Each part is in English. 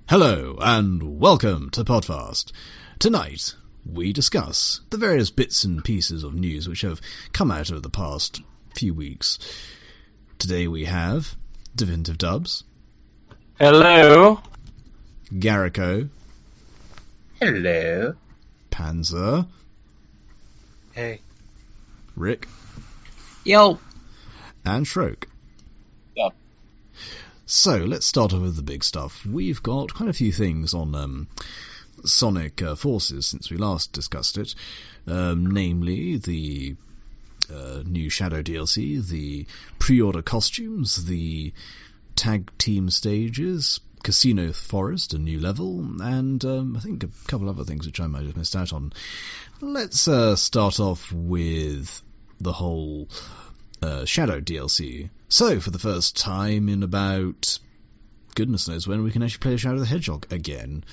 Hello, and welcome to PodFAST. Tonight, we discuss the various bits and pieces of news which have come out over the past few weeks. Today we have Definitive Dubs. Hello. Garaco. Hello. Panzer. Hey. Rick. Yo. And Shroak. Yep. So, let's start off with the big stuff. We've got quite a few things on Sonic Forces since we last discussed it. Namely, the new Shadow DLC, the pre-order costumes, the tag team stages, Casino Forest, a new level, and I think a couple other things which I might have missed out on. Let's start off with the whole Shadow DLC. So, for the first time in about goodness knows when, we can actually play Shadow the Hedgehog again.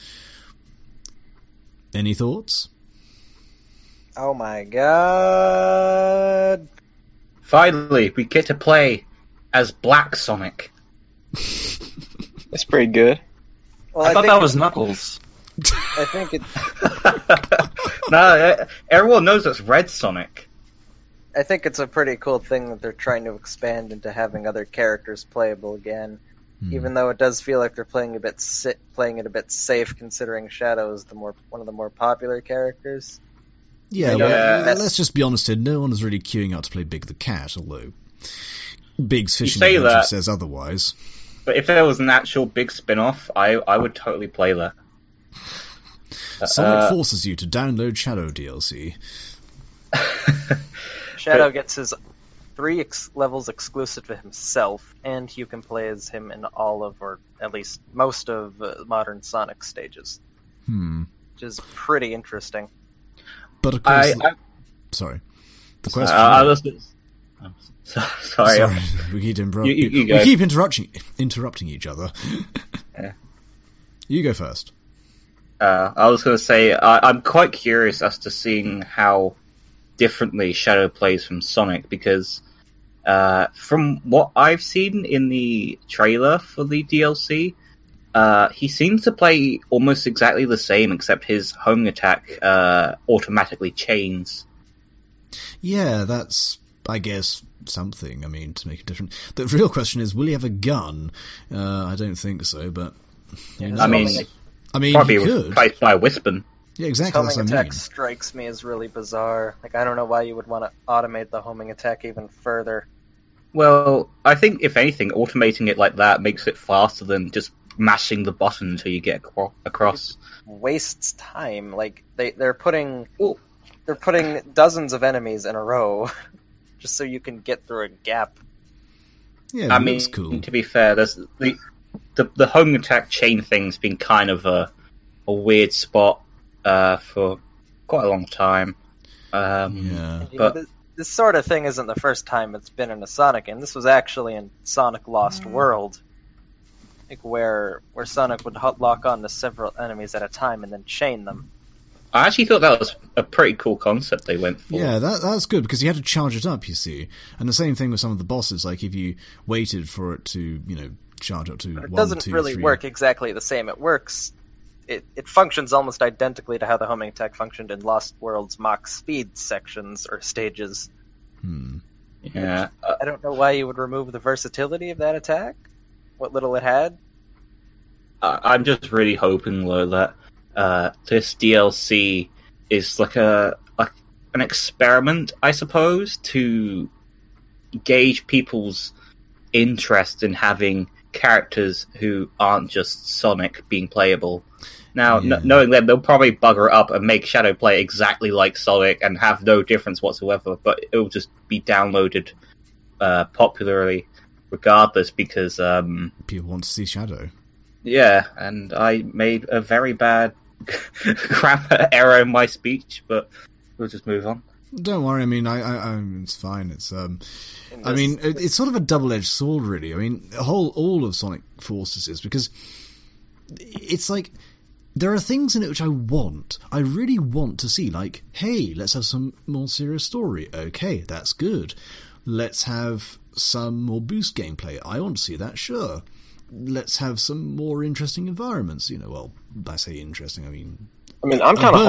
Any thoughts? Oh my god. Finally, we get to play as Black Sonic. That's pretty good. Well, I thought that was Knuckles. I think it. No, everyone knows that's Red Sonic. I think it's a pretty cool thing that they're trying to expand into having other characters playable again. Even though it does feel like they're playing it a bit safe, considering Shadow is one of the more popular characters. Yeah, well, let's just be honest here. No one is really queuing up to play Big the Cat, although Big's Fishing Adventure says otherwise. But if there was an actual big spin-off, I would totally play that. Sonic forces you to download Shadow DLC. Shadow gets his 3 levels exclusive to himself, and you can play as him in all of, or at least most of, modern Sonic stages. Which is pretty interesting. But of course... Sorry. The question... Sorry. We keep, we keep interrupting each other. Yeah. You go first. I was going to say, I'm quite curious as to seeing how differently Shadow plays from Sonic, because from what I've seen in the trailer for the DLC, he seems to play almost exactly the same, except his homing attack automatically chains. Yeah, that's, I guess, something, to make it different. The real question is, will he have a gun? I don't think so, but... Yeah, probably he could. Replaced by Wispin. Yeah, exactly. Homing attack strikes me as really bizarre. I don't know why you would want to automate the homing attack even further. Well, I think, if anything, automating it like that makes it faster than just mashing the button until you get across. It wastes time. They're putting dozens of enemies in a row just so you can get through a gap. Yeah, it looks cool. To be fair, there's the homing attack chain thing's been kind of a weird spot for quite a long time. But this sort of thing isn't the first time it's been in a Sonic game. This was actually in Sonic Lost World, where Sonic would lock on to several enemies at a time and then chain them. I actually thought that was a pretty cool concept they went for. Yeah, that's good, because you had to charge it up, you see. And the same thing with some of the bosses, like if you waited for it to, charge up to 1, 2, 3... It doesn't really work exactly the same. It works... It functions almost identically to how the homing attack functioned in Lost World's Mach Speed sections, or stages. Yeah. I don't know why you would remove the versatility of that attack. What little it had. I'm just really hoping, though, that this DLC is like an experiment, I suppose, to gauge people's interest in having characters who aren't just Sonic being playable. Now, knowing them, they'll probably bugger it up and make Shadow play exactly like Sonic and have no difference whatsoever, but it'll just be downloaded popularly regardless, because... people want to see Shadow. Yeah, and I made a very bad grammar error in my speech, but we'll just move on. Don't worry, it's fine. It's it's sort of a double-edged sword, really. All of Sonic Forces is, because it's like there are things in it which I really want to see. Like, hey, let's have some more serious story. Okay, that's good. Let's have some more boost gameplay. I want to see that, sure. let's have some more interesting environments. Well, I say interesting. I mean, I'm kind of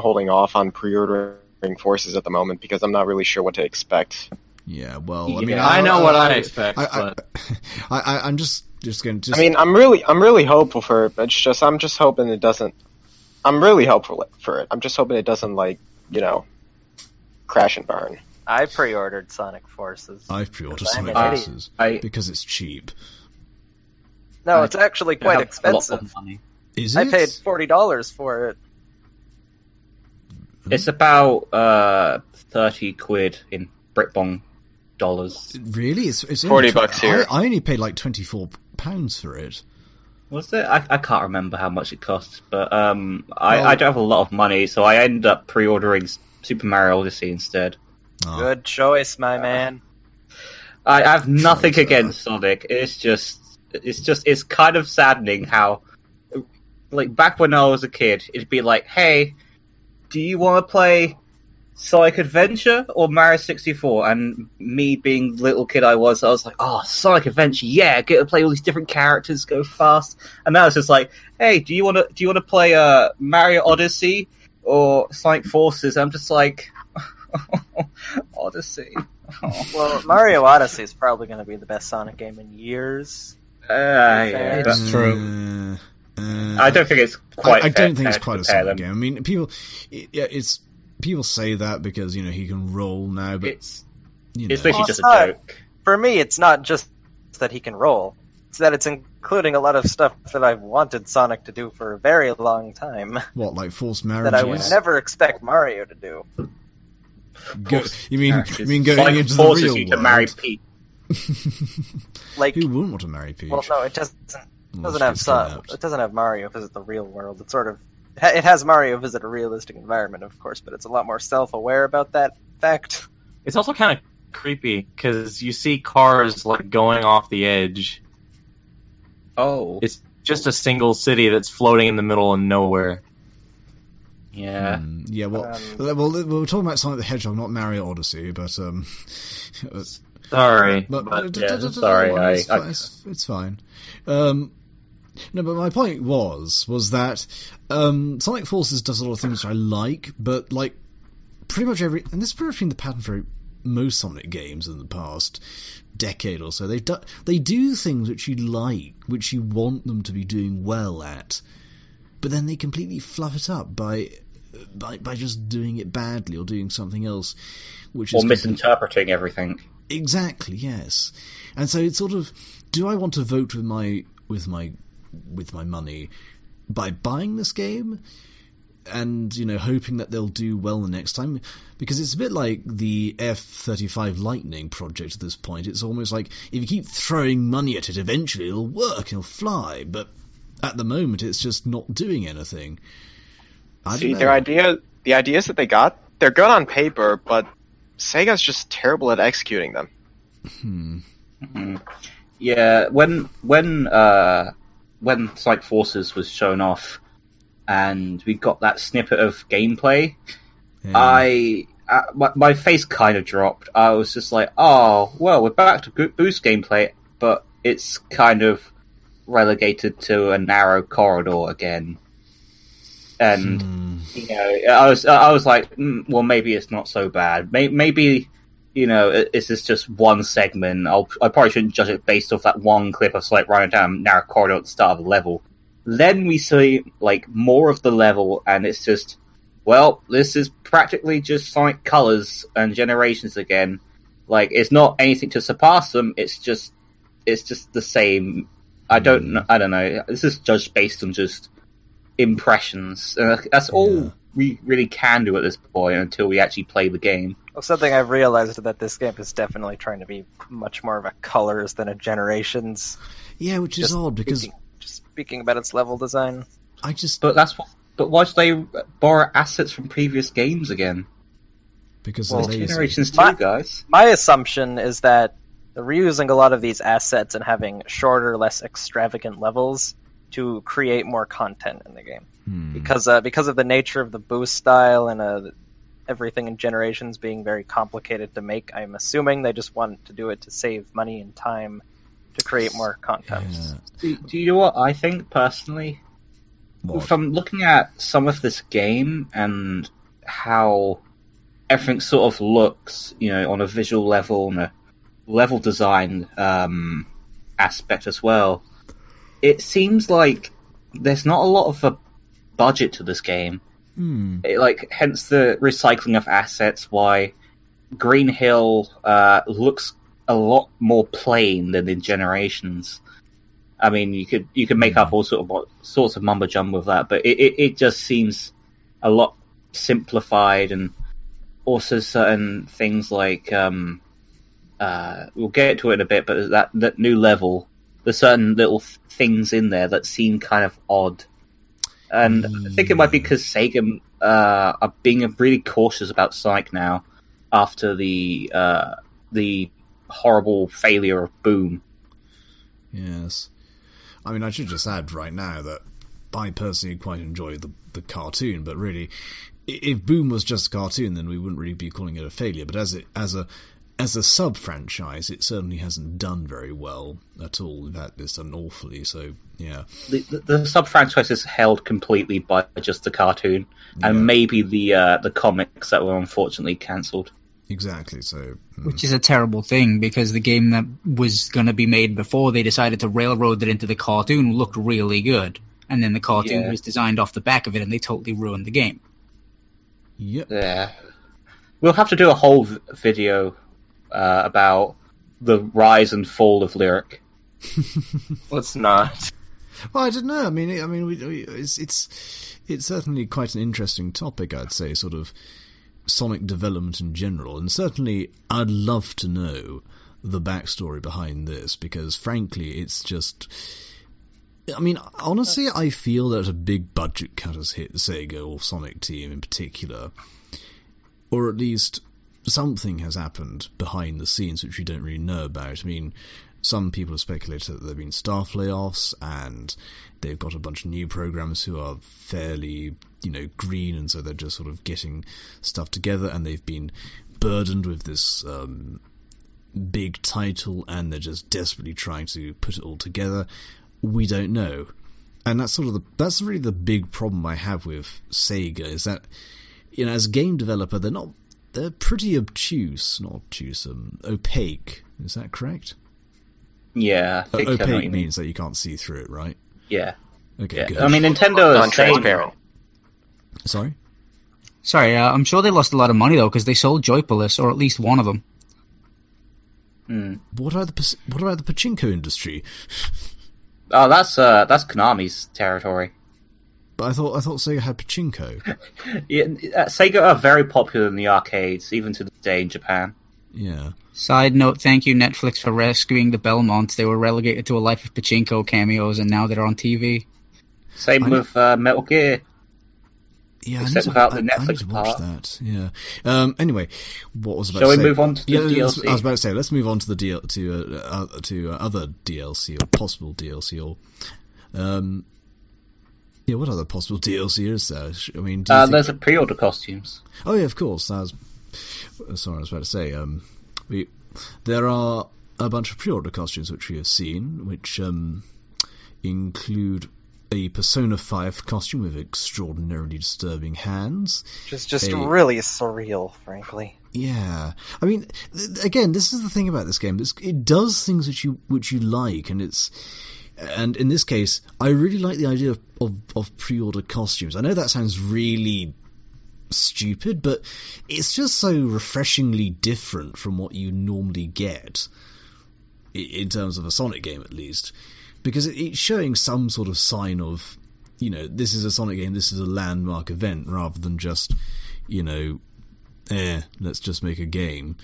holding off on pre-ordering Forces at the moment because I'm not really sure what to expect. Yeah, well, I know what I expect, but I'm just going to. I'm really hopeful for it. But I'm just hoping it doesn't. I'm really hopeful for it. I'm just hoping it doesn't crash and burn. I pre-ordered Sonic Forces. I've pre-ordered Sonic Forces because it's cheap. No, it's actually quite expensive. A lot of money. Is it? I paid $40 for it. It's about 30 quid in Britbong dollars. Really? It's $40 here. I only paid like £24 for it. Was it? I can't remember how much it cost, but I don't have a lot of money, so I ended up pre-ordering Super Mario Odyssey instead. Oh. Good choice, my man. I have nothing against Sonic. It's kind of saddening how, back when I was a kid, it'd be like, hey, do you want to play Sonic Adventure or Mario 64? And me being the little kid I was like, oh, Sonic Adventure, yeah, get to play all these different characters, go fast. And now it's just like, hey, do you want to play Mario Odyssey or Sonic Forces? I'm just like, Odyssey. Oh. Well, Mario Odyssey is probably going to be the best Sonic game in years. Yeah, that's true. I don't think it's quite. I don't think it's quite a Sonic game. I mean, people say that because he can roll now, but it's literally just a joke. For me, it's not just that he can roll; it's that it's including a lot of stuff that I've wanted Sonic to do for a very long time. What, like forced marriages? That I would never expect Mario to do. You mean going Sonic into the forces real you world? to marry Pete. Who wouldn't want to marry Peach? Well, no, it doesn't have Mario visit the real world. It has Mario visit a realistic environment, of course, but it's a lot more self-aware about that fact. It's also kind of creepy because you see cars going off the edge. Oh, it's just a single city that's floating in the middle of nowhere. Yeah. Yeah. Well, we were talking about Sonic the Hedgehog, not Mario Odyssey, but Sorry, sorry. It's fine. No, but my point was that Sonic Forces does a lot of things which I like, but pretty much and this has pretty much been the pattern for most Sonic games in the past decade or so. They do things which you like, which you want them to be doing well at, but then they completely fluff it up by just doing it badly or doing something else, or misinterpreting everything. Exactly, yes. And so it's sort of, do I want to vote with my money by buying this game and hoping that they'll do well the next time? Because it's a bit like the F-35 Lightning project at this point. It's almost like if you keep throwing money at it, eventually it'll work, it'll fly, but at the moment it's just not doing anything. The ideas that they got, they're good on paper, but Sega's just terrible at executing them. Mm-hmm. Yeah, when Sonic Forces was shown off, and we got that snippet of gameplay, my face kind of dropped. I was just like, oh, well, we're back to boost gameplay, but it's kind of relegated to a narrow corridor again. And I was like, well, maybe it's not so bad. Maybe it's just one segment. I probably shouldn't judge it based off that one clip of Sonic running down a narrow corridor at the start of the level. Then we see more of the level, and it's just, well, this is practically just Sonic Colors and Generations again. It's not anything to surpass them. It's just the same. I don't know. This is judged based on just impressions. That's all we really can do at this point until we actually play the game. Well, something I've realized is that this game is definitely trying to be much more of a Colors than a Generations. Yeah, which is odd because speaking about its level design. But why should they borrow assets from previous games again? Because they're lazy. Generations 2, guys. My assumption is that they're reusing a lot of these assets and having shorter, less extravagant levels to create more content in the game. Because of the nature of the boost style and everything in Generations being very complicated to make, I'm assuming they just want to do it to save money and time to create more content. Yeah. Do you know what I think personally? What? From looking at some of this game and how everything sort of looks, on a visual level and a level design aspect as well, it seems like there's not a lot of a budget to this game. Hence the recycling of assets. Why Green Hill looks a lot more plain than in Generations. I mean, you could make up all sorts of mumbo jumbo with that, but it just seems a lot simplified, and also certain things like we'll get to it in a bit, but that new level, there's certain little things in there that seem kind of odd. And I think it might be because Sega are being really cautious about Sonic now after the horrible failure of Boom. Yes. I mean, I should just add right now that I personally quite enjoy the cartoon, but really, if Boom was just a cartoon, then we wouldn't really be calling it a failure. But as a sub-franchise, it certainly hasn't done very well at all. In fact, it's done awfully, so, yeah. The sub-franchise is held completely by just the cartoon, and maybe the comics that were unfortunately cancelled. Exactly, so... Which is a terrible thing, because the game that was going to be made before they decided to railroad it into the cartoon looked really good. And then the cartoon was designed off the back of it, and they totally ruined the game. Yep. Yeah. We'll have to do a whole video about the rise and fall of Lyric. Let's not. Well, I don't know. I mean, it's certainly quite an interesting topic, I'd say, sort of Sonic development in general, and certainly I'd love to know the backstory behind this, because frankly, it's just... I mean, honestly, I feel that a big budget cut has hit Sega, or Sonic Team in particular, or at least something has happened behind the scenes which we don't really know about. I mean, some people have speculated that there have been staff layoffs, and they've got a bunch of new programmers who are fairly, green, and so they're just sort of getting stuff together, and they've been burdened with this big title, and they're just desperately trying to put it all together. We don't know. And that's that's really the big problem I have with Sega, is that, as a game developer, they're pretty obtuse, not obtuse, opaque. Is that correct? Yeah, I think opaque means that you can't see through it, right? Yeah. Okay, yeah. good. I mean, Nintendo is non-transparent. Sorry? Sorry, I'm sure they lost a lot of money, though, because they sold Joypolis, or at least one of them. What about the pachinko industry? Oh, that's Konami's territory. But I thought Sega had pachinko. Yeah, Sega are very popular in the arcades, even to this day in Japan. Yeah. Side note, thank you Netflix for rescuing the Belmonts. They were relegated to a life of pachinko cameos, and now they're on TV. Same with Metal Gear. Yeah, except without the I need Netflix to watch part. that. Yeah. Anyway, what was I about Shall to say? we move on to the DLC? I was about to say, let's move on to the to other DLC or possible DLC or. Yeah, what other possible DLC is there? I mean, there's a pre-order costumes. Oh yeah, of course. I was about to say. There are a bunch of pre-order costumes which we have seen, which include a Persona 5 costume with extraordinarily disturbing hands. Just really surreal, frankly. Yeah, I mean, again, this is the thing about this game. It does things which you like, and in this case, I really like the idea of pre-order costumes. I know that sounds really stupid, but it's just so refreshingly different from what you normally get in terms of a Sonic game, at least, because it's showing some sort of sign of, this is a Sonic game, this is a landmark event, rather than just, let's just make a game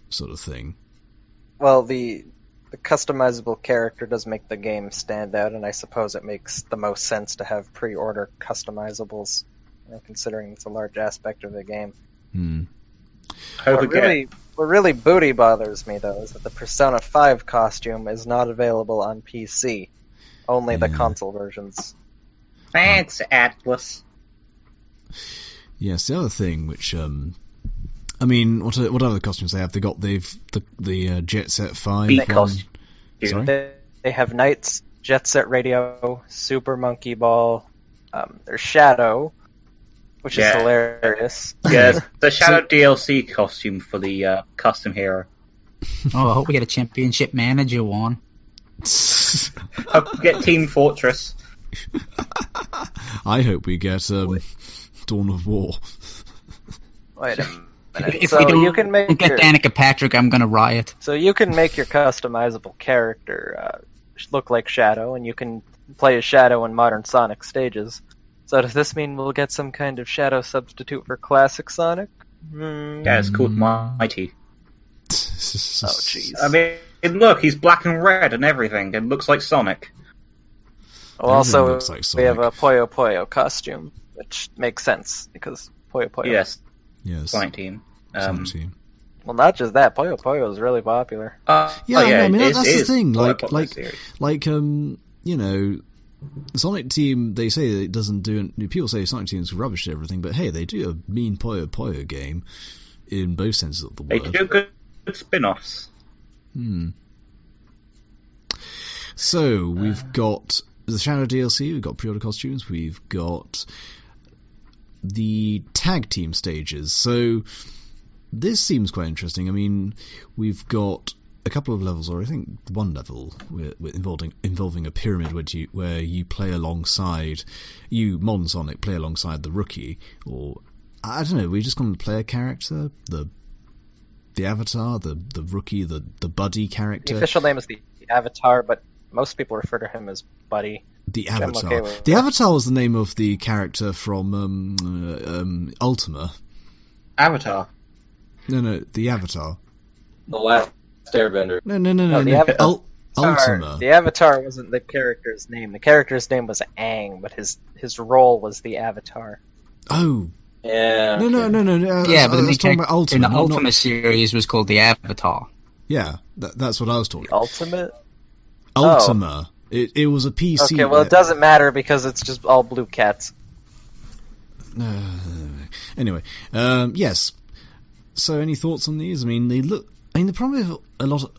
sort of thing. Well, the customizable character does make the game stand out, and I suppose it makes the most sense to have pre-order customizables, considering it's a large aspect of the game. What really booty bothers me, though, is that the Persona 5 costume is not available on PC. Only the console versions. Thanks, Atlas. Yes, the other thing which... I mean, what other costumes they have? They've the Jet Set 5 Beat costume. Sorry? They have Knights, Jet Set Radio, Super Monkey Ball. There's Shadow, which is hilarious. Yeah, the Shadow DLC costume for the custom hero. Oh, I hope we get a championship manager one. Hope we get Team Fortress. I hope we get Dawn of War. Wait a minute. If So we don't you can make get your, Danica Patrick, I'm gonna riot. So you can make your customizable character look like Shadow, and you can play as Shadow in modern Sonic stages. So does this mean we'll get some kind of Shadow substitute for classic Sonic? Yeah, it's called Mighty. Oh, jeez. I mean, look, he's black and red and everything, and looks like Sonic. Well, also, looks like we have Sonic. a Puyo Puyo costume, which makes sense, because Puyo Puyo. Yes, Yes. Sonic Team. Sonic Team. Well, not just that, Puyo Puyo is really popular. Yeah, I mean, that's the thing. Like, you know, Sonic Team, they say that it doesn't do... People say Sonic Team's rubbish and everything, but hey, they do a mean Puyo Puyo game in both senses of the They word. do good spin-offs. So, we've got the Shadow DLC, we've got pre-order costumes, we've got the tag team stages. So, this seems quite interesting. I mean, we've got a couple of levels, or I think one level involving a pyramid where you play alongside, Modern Sonic, play alongside the rookie, or I don't know, we're just going to play a character, the avatar, the rookie, the buddy character. The official name is the Avatar, but most people refer to him as Buddy. The I'm Avatar. okay with The that. Avatar was the name of the character from Ultima. Avatar. No, the Avatar. The Last Airbender. No. the Avatar. Ultima. The Avatar wasn't the character's name. The character's name was Aang, but his role was the Avatar. Oh. Yeah. No. Yeah, but I the was main talking about character Ultima. in the not- Ultima series was called the Avatar. Yeah, that's what I was talking The Ultimate? Ultima. It was a PC. Okay, well, it doesn't matter because it's just all blue cats. Anyway, yes. So, any thoughts on these? I mean, they look. I mean, the problem with a lot of,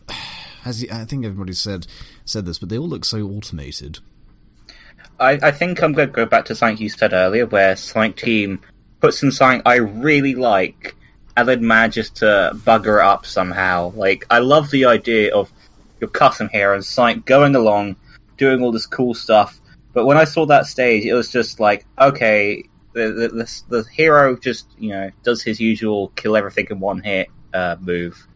I think everybody said this, but they all look so automated. I think I'm going to go back to something you said earlier, where Sonic Team puts in something I really like, and then manages to bugger it up somehow. Like, I love the idea of your custom hero and Sonic going along, doing all this cool stuff, but when I saw that stage, it was just like, okay, the hero just, does his usual kill everything in one hit move,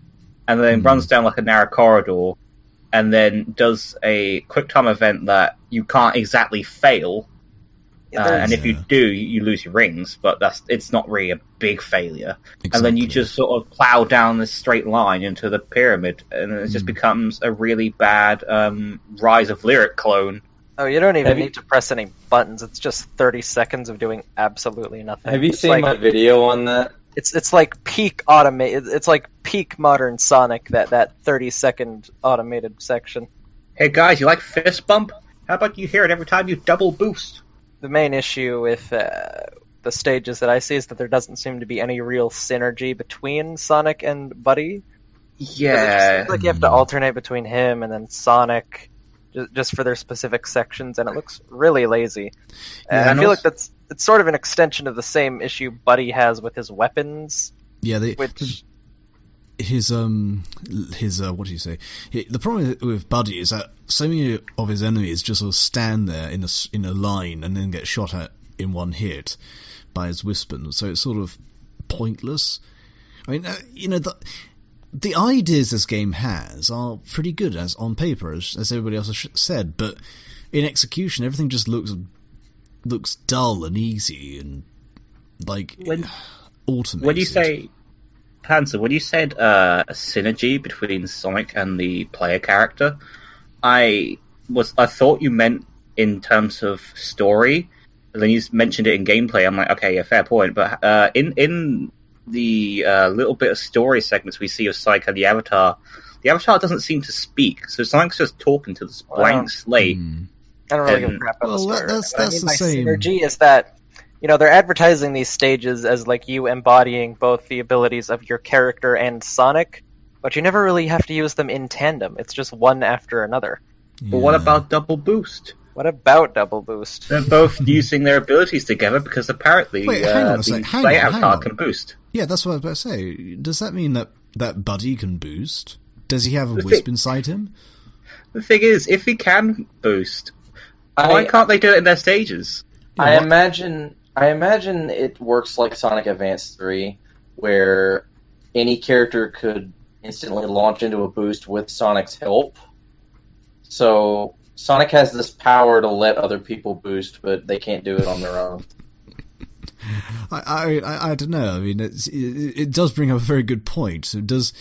and then runs down like a narrow corridor, and then does a quick time event that you can't exactly fail, and if you do, you lose your rings, but it's not really a big failure. Exactly. And then you just sort of plow down this straight line into the pyramid, and it just becomes a really bad Rise of Lyric clone. Oh, you don't even need to press any buttons. It's just 30 seconds of doing absolutely nothing. Have you It's seen like, my video on that? It's like peak automated. It's like peak modern Sonic. That 30-second automated section. Hey guys, you like fist bump? How about you hear it every time you double boost? The main issue with the stages that I see is that there doesn't seem to be any real synergy between Sonic and Buddy. Yeah. It's like you have to alternate between him and then Sonic, just for their specific sections, and it looks really lazy. And I feel like it's sort of an extension of the same issue Buddy has with his weapons. Yeah, which his what do you say? The problem with Buddy is that so many of his enemies just sort of stand there in a line and then get shot at in one hit by his weapon. So it's sort of pointless. I mean, the ideas this game has are pretty good as on paper, as everybody else has said, but in execution, everything just looks dull and easy and like automated. When you say Panzer, when you said a synergy between Sonic and the player character, I thought you meant in terms of story. And then you mentioned it in gameplay. I'm like, okay, yeah, fair point. But in the little bit of story segments we see of Sonic and the Avatar doesn't seem to speak. So Sonic's just talking to this blank slate. I don't really give a crap about the story. That's What I mean the by same. synergy is that they're advertising these stages as like you embodying both the abilities of your character and Sonic, but you never really have to use them in tandem. It's just one after another. But what about double boost? What about double boost? They're both using their abilities together because apparently Wait, hang on a sec. the Hang play on. avatar can boost. Yeah, that's what I was about to say. Does that mean that Buddy can boost? Does he have a wisp inside him? The thing is, if he can boost, why can't they do it in their stages? I imagine it works like Sonic Advance 3, where any character could instantly launch into a boost with Sonic's help. So Sonic has this power to let other people boost, but they can't do it on their own. I don't know. I mean, it does bring up a very good point. So does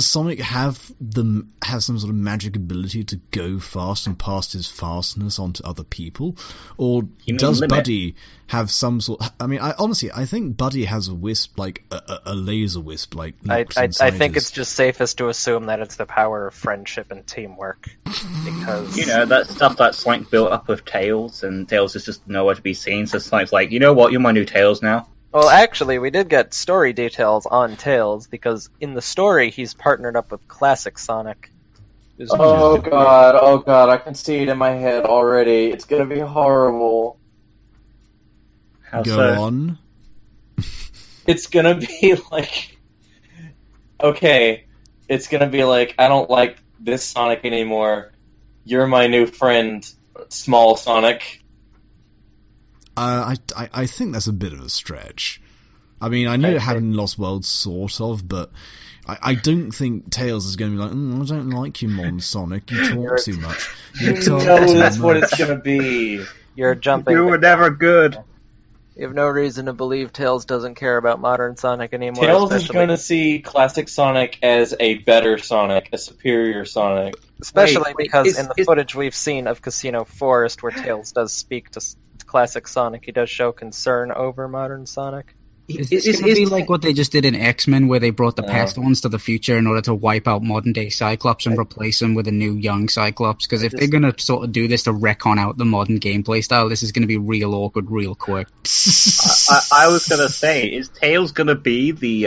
Sonic have some sort of magic ability to go fast and pass his fastness on to other people, or does Buddy have some sort? I mean, I think Buddy has a wisp, like a laser wisp, like. I think it's just safest to assume that it's the power of friendship and teamwork, because that stuff that's like built up with Tails, and Tails is just nowhere to be seen. So Sonic's like, you know what, you're my new Tails now. Well, actually, we did get story details on Tails, because in the story, he's partnered up with Classic Sonic. Oh god, I can see it in my head already. It's gonna be horrible. Go on. It's gonna be like... Okay, it's gonna be like, I don't like this Sonic anymore. You're my new friend, Small Sonic. I think that's a bit of a stretch. I mean, I know it happened in Lost World, sort of, but I don't think Tails is going to be like, I don't like you, Mon Sonic. You talk too much. That's what it's going to be. You're jumping. You were never good. You have no reason to believe Tails doesn't care about modern Sonic anymore. Tails is going to see Classic Sonic as a better Sonic, a superior Sonic. Especially because in the footage we've seen of Casino Forest, where Tails does speak to Classic Sonic, he does show concern over modern Sonic. Is this going to be like what they just did in X-Men, where they brought the past ones to the future in order to wipe out modern-day Cyclops and replace them with a new young Cyclops? Because if they're going to sort of do this to recon out the modern gameplay style, this is going to be real awkward real quick. I was going to say, is Tails going to be the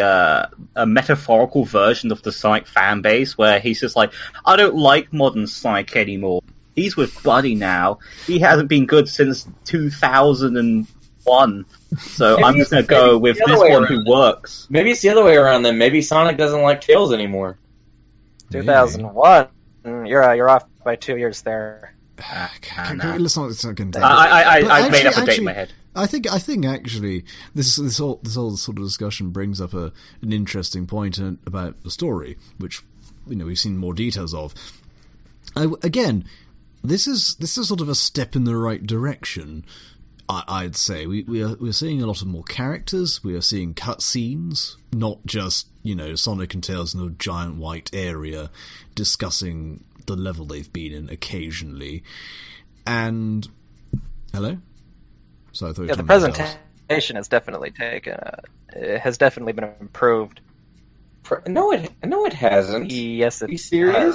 a metaphorical version of the Sonic fan base, where he's just like, I don't like modern Sonic anymore. He's with Buddy now. He hasn't been good since 2001. So maybe I'm just going to go with this one who works. Maybe it's the other way around then. Maybe Sonic doesn't like Tails anymore. 2001? You're off by 2 years there. Let's not I made up a date in my head. I think actually this whole sort of discussion brings up an interesting point about the story, which we've seen more details of. Again, this is sort of a step in the right direction. I'd say we're seeing a lot of more characters. We are seeing cutscenes, not just Sonic and Tails in a giant white area discussing the level they've been in occasionally. And hello. So I thought the presentation has definitely has definitely been improved. No, it hasn't. Yes, Are you serious?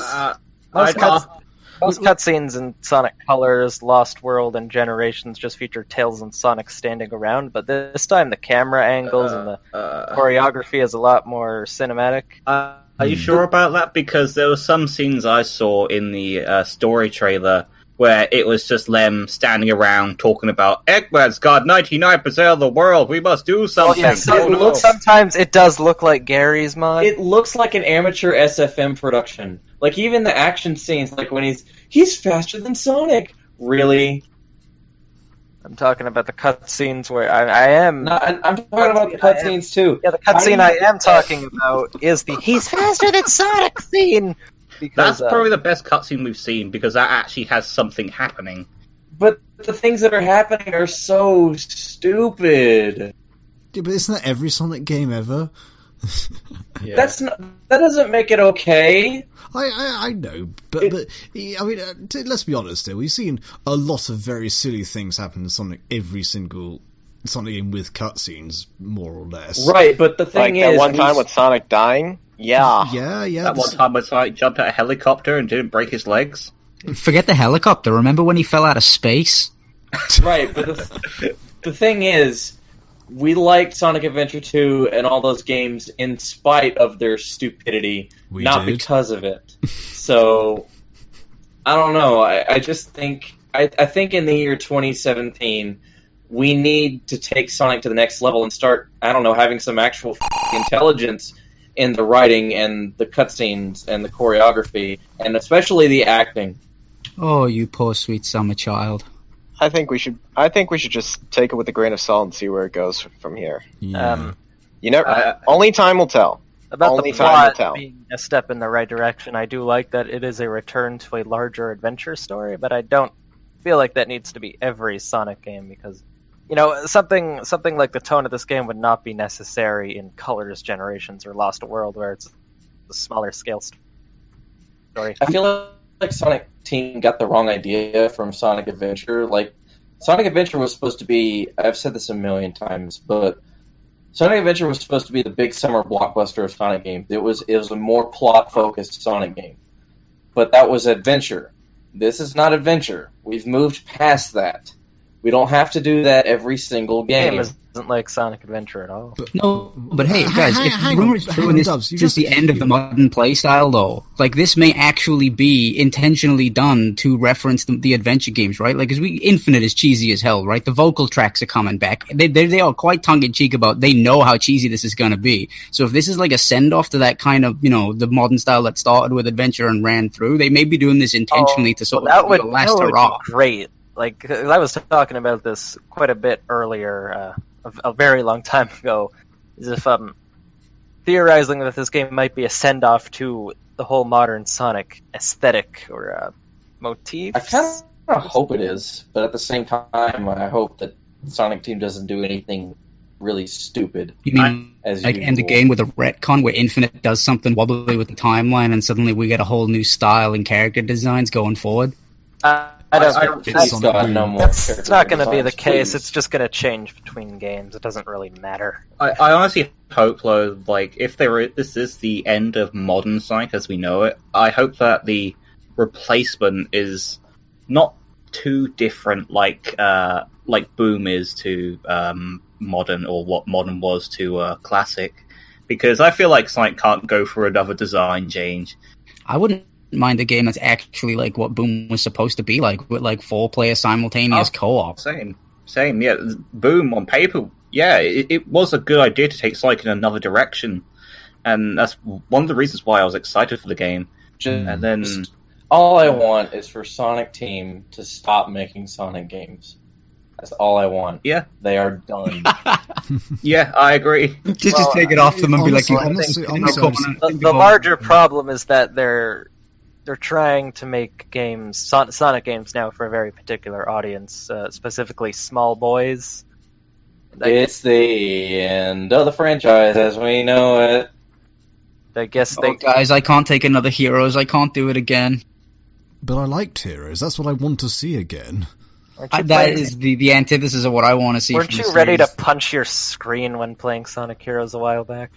Most cutscenes in Sonic Colors, Lost World, and Generations just feature Tails and Sonic standing around, but this time the camera angles and the choreography is a lot more cinematic. Are you sure about that? Because there were some scenes I saw in the story trailer where it was just them standing around talking about Eggman's got 99% of the world, we must do something. Sometimes it does look like Gary's mod. It looks like an amateur SFM production. Like, even the action scenes, like when he's faster than Sonic. Really? I'm talking about the cutscenes where I am... No, I'm talking about the cutscenes, too. Yeah, the cutscene I am talking about is the he's faster than Sonic scene! Because, that's probably the best cutscene we've seen, because that actually has something happening. But the things that are happening are so stupid. Yeah, but isn't that every Sonic game ever? Yeah. That doesn't make it okay. I know, but I mean, let's be honest here. We've seen a lot of very silly things happen in Sonic every single Sonic game with cutscenes, more or less. Right, but the thing is, that one time with Sonic dying. Yeah. That one time when Sonic jumped out a helicopter and didn't break his legs. Forget the helicopter. Remember when he fell out of space? Right, but the thing is, we liked Sonic Adventure 2 and all those games in spite of their stupidity, not because of it. So, I don't know. I just think I think in the year 2017 we need to take Sonic to the next level and start, I don't know, having some actual intelligence in the writing and the cutscenes and the choreography and especially the acting. Oh, you poor sweet summer child. I think we should just take it with a grain of salt and see where it goes from here. Yeah. Only time will tell. About Only the time will plot tell. being a step in the right direction, I do like that it is a return to a larger adventure story, but I don't feel like that needs to be every Sonic game because, something like the tone of this game would not be necessary in Colors Generations or Lost World, where it's a smaller scale story. I feel like Sonic Team got the wrong idea from Sonic Adventure. Like, Sonic Adventure was supposed to be, I've said this a million times, but Sonic Adventure was supposed to be the big summer blockbuster of Sonic games. It was a more plot-focused Sonic game. But that was adventure. This is not adventure. We've moved past that. We don't have to do that every single game. This game isn't like Sonic Adventure at all. But hey, guys, if the rumor is true and this is just the end of the modern playstyle, though, like, this may actually be intentionally done to reference the adventure games, right? Like, Infinite is cheesy as hell, right? The vocal tracks are coming back. They are quite tongue-in-cheek about, they know how cheesy this is going to be. So if this is like a send-off to that kind of, the modern style that started with adventure and ran through, they may be doing this intentionally to sort of last hurrah. Great. Like, I was talking about this quite a bit earlier, a very long time ago, as if theorizing that this game might be a send-off to the whole modern Sonic aesthetic or motif. I kind of hope it is, but at the same time, I hope that Sonic Team doesn't do anything really stupid. You mean end the game with a retcon where Infinite does something wobbly with the timeline and suddenly we get a whole new style and character designs going forward? It's not going to be the case. Please. It's just going to change between games. It doesn't really matter. I honestly hope, though, like, if this is the end of modern Sonic as we know it, I hope that the replacement is not too different like Boom is to modern, or what modern was to classic, because I feel like Sonic can't go for another design change. I wouldn't mind a game that's actually like what Boom was supposed to be like, with like 4-player simultaneous co-op. Same, yeah. Boom on paper, yeah, it was a good idea to take Sonic in another direction, and that's one of the reasons why I was excited for the game. And then all I want is for Sonic Team to stop making Sonic games. That's all I want. Yeah, they are done. Yeah, I agree. Just take it off them and be like, the larger problem is that they're trying to make games, Sonic games now, for a very particular audience, specifically small boys. It's the end of the franchise as we know it. I guess guys, I can't take another Heroes. I can't do it again. But I liked Heroes. That's what I want to see again. That is the antithesis of what I want to see. Weren't you ready to punch your screen when playing Sonic Heroes a while back?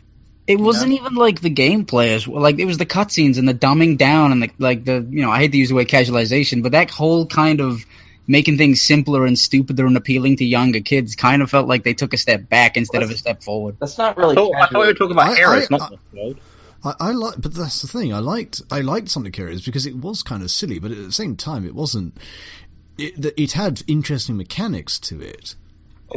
It wasn't even like the gameplay, like it was the cutscenes and the dumbing down and the I hate to use the word casualization, but that whole kind of making things simpler and stupider and appealing to younger kids kind of felt like they took a step back instead of a step forward. That's not really. I thought we were talking about Heroes, not the world. I like, but that's the thing. I liked Sonic Heroes because it was kind of silly, but at the same time, it wasn't. It had interesting mechanics to it.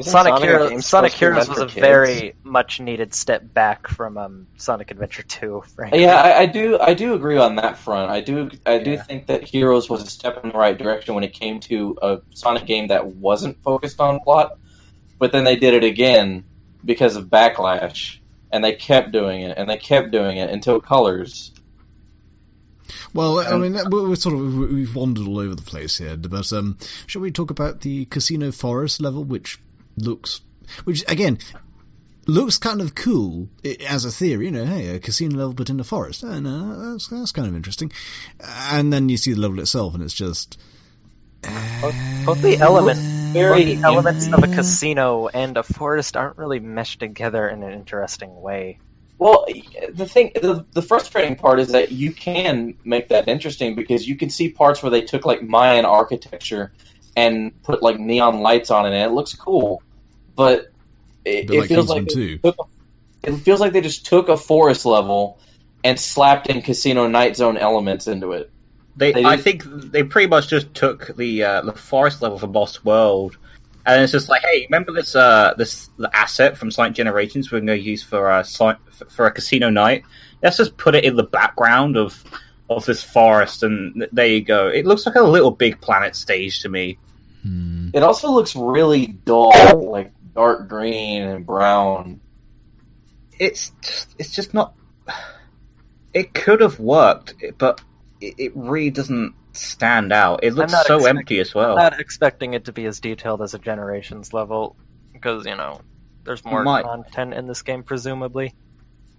Sonic Heroes was a very much needed step back from Sonic Adventure 2. Frankly. Yeah, I do agree on that front. I do think that Heroes was a step in the right direction when it came to a Sonic game that wasn't focused on plot, but then they did it again because of backlash, and they kept doing it until Colors. Well, I mean, we've wandered all over the place here, but shall we talk about the Casino Forest level, which again looks kind of cool as a theory, hey, a casino level but in the forest. That's kind of interesting. And then you see the level itself, and it's just both the elements of a casino and a forest aren't really meshed together in an interesting way. Well, the frustrating part is that you can make that interesting because you can see parts where they took like Mayan architecture and put like neon lights on it, and it looks cool. But it feels like they just took a forest level and slapped in Casino Night Zone elements into it. I think they pretty much just took the forest level from Lost World, and it's just like, hey, remember this the asset from Sonic Generations we're going to use for a casino night? Let's just put it in the background of this forest, and there you go. It looks like a Little Big Planet stage to me. It also looks really dull, like dark green and brown. It's just not. It could have worked, but it really doesn't stand out. It looks so empty as well. I'm not expecting it to be as detailed as a Generations level, because, there's more content in this game, presumably.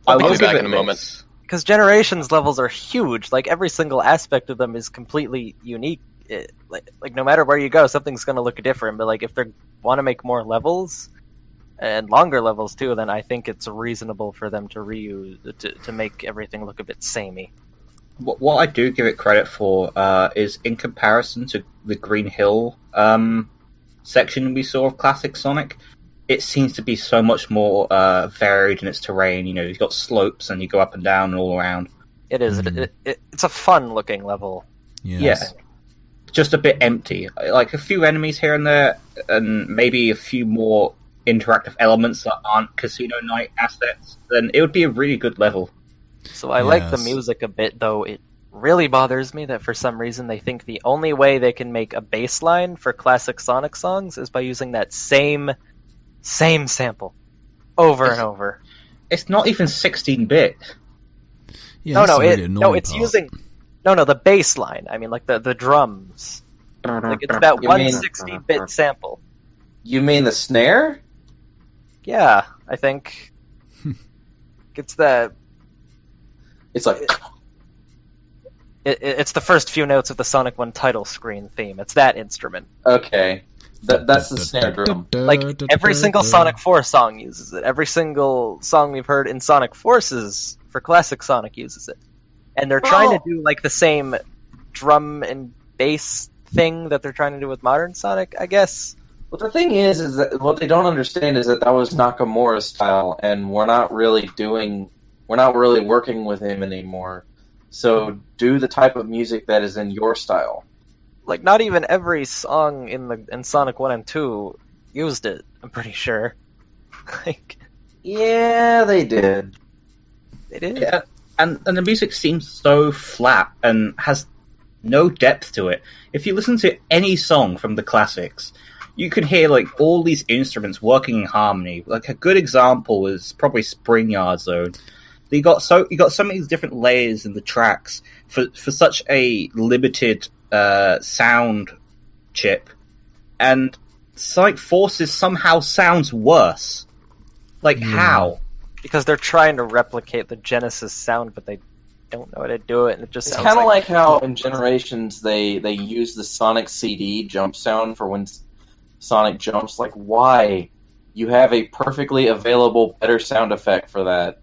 I'll be back in a moment. Because Generations levels are huge. Like, every single aspect of them is completely unique. Like no matter where you go, something's going to look different. But, like, if they want to make more levels, and longer levels too, then I think it's reasonable for them to reuse to make everything look a bit samey. What I do give it credit for is, in comparison to the Green Hill section we saw of classic Sonic, it seems to be so much more varied in its terrain. You've got slopes and you go up and down and all around. It is. It's a fun-looking level. Yes. Yeah. Just a bit empty. Like a few enemies here and there, and maybe a few more interactive elements that aren't casino night assets, then it would be a really good level. So I like the music a bit, though. It really bothers me that for some reason they think the only way they can make a bass line for classic Sonic songs is by using that same sample over and over. It's not even 16-bit. Yeah, it's using the bass line. I mean, like the drums. Like it's that 160-bit sample. You mean the snare? Yeah, I think it's the. It's like. It's the first few notes of the Sonic 1 title screen theme. It's that instrument. Okay. That's the snare drum. Like, every single Sonic 4 song uses it. Every single song we've heard in Sonic Forces for classic Sonic uses it. And they're trying to do, like, the same drum and bass thing that they're trying to do with modern Sonic, I guess. Well, the thing is that what they don't understand is that was Nakamura's style, and we're not really working with him anymore. So do the type of music that is in your style. Like, not even every song in Sonic 1 and 2 used it, I'm pretty sure. Yeah, they did. They did? Yeah, and the music seems so flat and has no depth to it. If you listen to any song from the classics, you can hear, like, all these instruments working in harmony. Like, a good example is probably Spring Yard Zone. You got so many different layers in the tracks for such a limited sound chip, and Sonic Forces somehow sounds worse. Like, how? Because they're trying to replicate the Genesis sound, but they don't know how to do it, and it just sounds kind of like how in Generations they use the Sonic CD jump sound for when Sonic jumps. Like, why? You have a perfectly available better sound effect for that.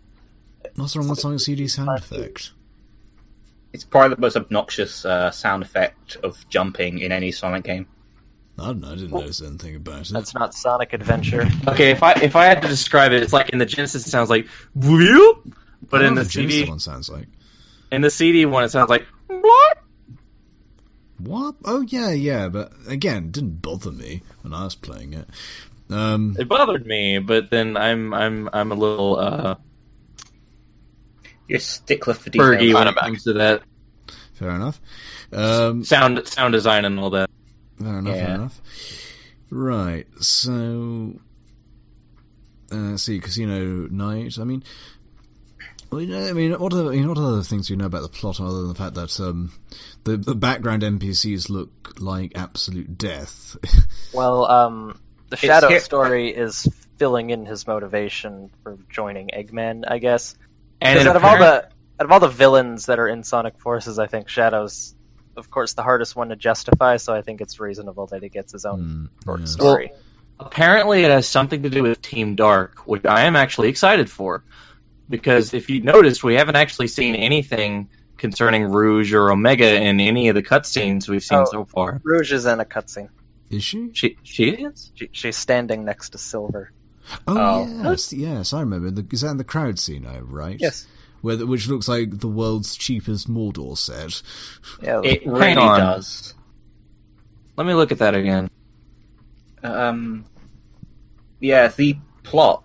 What's wrong with Sonic CD sound effect? It's probably the most obnoxious sound effect of jumping in any Sonic game. I don't know, I didn't notice anything about it. That's not Sonic Adventure. Okay, if I had to describe it, it's like in the Genesis it sounds like whoop, but in the CD one sounds like. In the CD one it sounds like what? What? Oh yeah, but again, it didn't bother me when I was playing it. It bothered me, but then I'm a little You're a stickler for detail. Fergie when it comes to that. Fair enough. Sound design and all that. Fair enough. Right, so see, Casino Night. I mean, what other things do you know about the plot other than the fact that the background NPCs look like absolute death? Well, the Shadow story is filling in his motivation for joining Eggman, I guess. And out of all the villains that are in Sonic Forces, I think Shadow's, of course, the hardest one to justify. So I think it's reasonable that he gets his own short story. Well, apparently, it has something to do with Team Dark, which I am actually excited for, because if you noticed, we haven't actually seen anything concerning Rouge or Omega in any of the cutscenes we've seen so far. Rouge is in a cutscene. Is she? She is? She's standing next to Silver. Oh, yes, I remember. Is that in the crowd scene, right? Yes. which looks like the world's cheapest Mordor set. Yeah, It really does. Let me look at that again. Yeah, the plot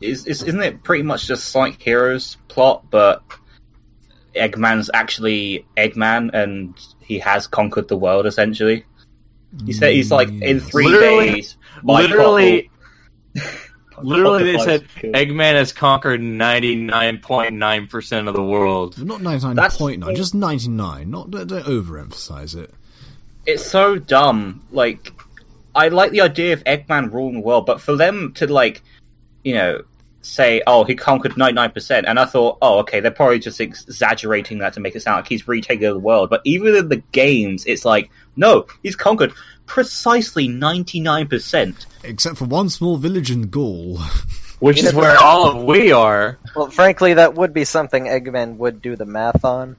isn't it pretty much just Sonic Heroes plot, but Eggman's actually Eggman, and he has conquered the world essentially. He's like in 3 days. Literally, they said Eggman has conquered 99.9% of the world. Not 99.9, just 99. Don't overemphasize it. It's so dumb. Like, I like the idea of Eggman ruling the world, but for them to, like, you know, say, oh, he conquered 99%, and I thought, oh, okay, they're probably just exaggerating that to make it sound like he's retaken the world. But even in the games, it's like, no, he's conquered precisely 99%. Except for one small village in Gaul. Which is where all of we are. Well, frankly, that would be something Eggman would do the math on.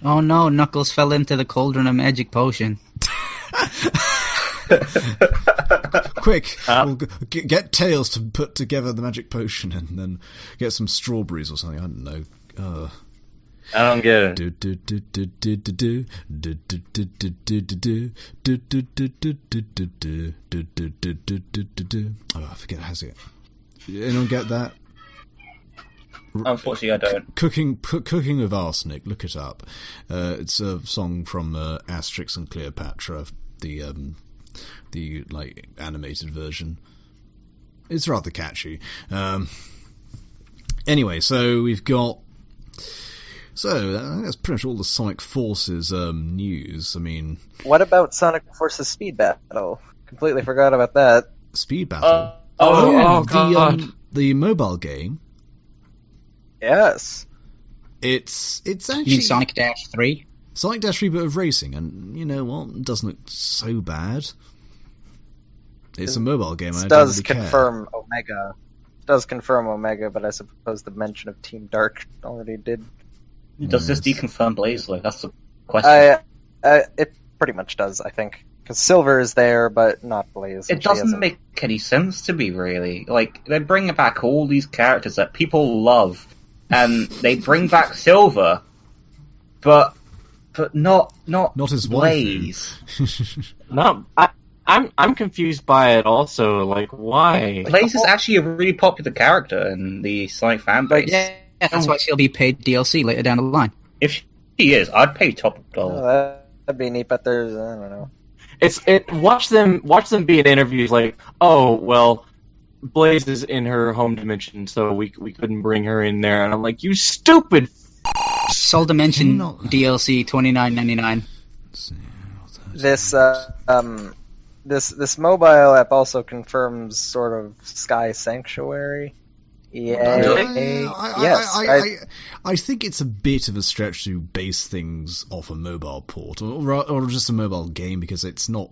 Oh no, Knuckles fell into the cauldron of magic potion. Quick, we'll get Tails to put together the magic potion and then get some strawberries or something. I don't know. I don't get it. Oh, I forget how to say it. Anyone get that? Unfortunately, I don't. Cooking with Arsenic. Look it up. It's a song from Asterix and Cleopatra, the like animated version. It's rather catchy. Anyway, so we've got. So that's pretty much all the Sonic Forces news. I mean, what about Sonic Forces Speed Battle? Completely forgot about that. Speed Battle. God. The mobile game. Yes. It's actually... You mean Sonic Dash 3? Sonic Dash 3, but of racing, and you know what? It doesn't look so bad. It's a mobile game. It does confirm Omega. It does confirm Omega, but I suppose the mention of Team Dark already did. Does this deconfirm BlazBlue? That's the question. It pretty much does, I think. Because Silver is there, but not Blaze. It doesn't make any sense to me, really. Like, they're bringing back all these characters that people love, and they bring back Silver, but not his Blaze. No, I'm confused by it also. Like, why? Blaze is actually a really popular character in the Sonic fan base. Yeah, that's why she'll be paid DLC later down the line. If she is, I'd pay top dollar. Oh, that'd be neat, but there's, I don't know. Watch them be in interviews like, oh well, Blaze is in her home dimension, so we couldn't bring her in there, and I'm like, you stupid. Soul Dimension DLC $29.99. This mobile app also confirms sort of Sky Sanctuary. Yeah. Really? Yes. I think it's a bit of a stretch to base things off a mobile port or just a mobile game, because it's not.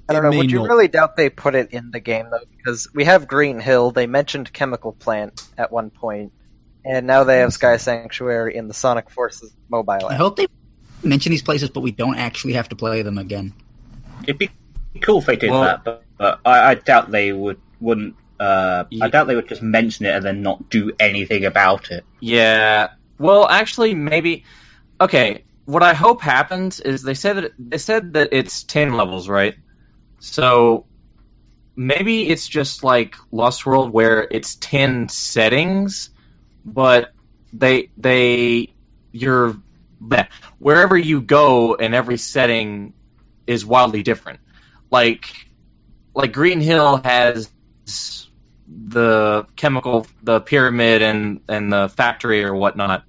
I don't know. Would you really doubt they put it in the game though? Because we have Green Hill. They mentioned Chemical Plant at one point, and now they have Sky Sanctuary in the Sonic Forces mobile app. I hope they mention these places, but we don't actually have to play them again. It'd be cool if they did that, but I doubt they wouldn't. I doubt they would just mention it and then not do anything about it. Yeah. Well, actually, maybe. Okay. What I hope happens is they said that it's 10 levels, right? So maybe it's just like Lost World where it's 10 settings, but wherever you go in every setting is wildly different. Like Green Hill has the pyramid and the factory or whatnot,